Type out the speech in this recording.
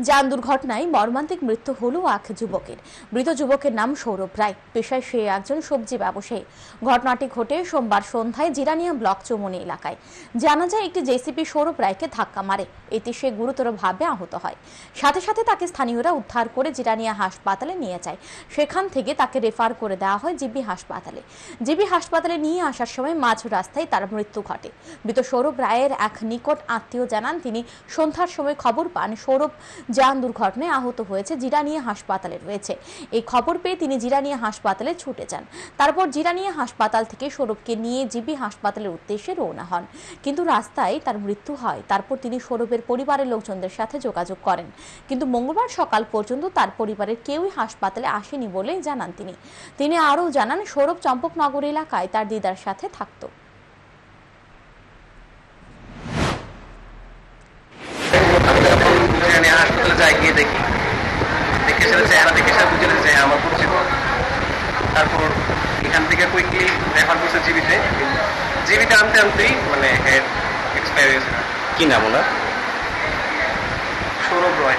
যান দুর্ঘটনায় মর্মান্তিক মৃত্যু হলো এক যুবকের। মৃত যুবকের নাম সৌরভ রায়। পেশায় সে একজন সবজি ব্যবসায়ী। ঘটনাটি ঘটে সোমবার সন্ধ্যায় জিরানিয়া ব্লক চৌমনি এলাকায়। জানা যায়, একটি জেসিপি সৌরভ রায়কে ধাক্কা মারে। এতে সে গুরুতরভাবে আহত হয়। সাথে সাথে তাকে স্থানীয়রা উদ্ধার করে জিরানিয়া হাসপাতালে নিয়ে যায়। সেখান থেকে তাকে রেফার করে দেওয়া হয় জিবি হাসপাতালে। জিবি হাসপাতালে নিয়ে আসার সময় মাঝ রাস্তায় তার মৃত্যু ঘটে। মৃত সৌরভ রায়ের এক নিকট আত্মীয় জানান, তিনি সন্ধ্যার সময় খবর পান সৌরভ যান দুর্ঘটনায় আহত হয়েছে, জিরানিয়া হাসপাতালে রয়েছে। এই খবর পেয়ে তিনি জিরানিয়া হাসপাতালে ছুটে যান। তারপর জিরানিয়া হাসপাতাল থেকে সৌরভকে নিয়ে জিবি হাসপাতালের উদ্দেশ্যে রওনা হন, কিন্তু রাস্তায় তার মৃত্যু হয়। তারপর তিনি সৌরভের পরিবারের লোকজনদের সাথে যোগাযোগ করেন, কিন্তু মঙ্গলবার সকাল পর্যন্ত তার পরিবারের কেউই হাসপাতালে আসেনি বলে জানান তিনি। তিনি আরও জানান, সৌরভ চম্পকনগর এলাকায় তার দিদার সাথে থাকতো। হাসপাতালে যাই, গিয়ে দেখি, দেখে সেটা চেহারা দেখে সেটা বুঝে যে আমার পরিচিত। তারপর এখান থেকে কুইকলি রেফার করছে জিবিতে। জিবিতে আনতে আনতেই হেড এক্সপায়ার হয়েছে। কি নাম ওনার? সৌরভ রয়।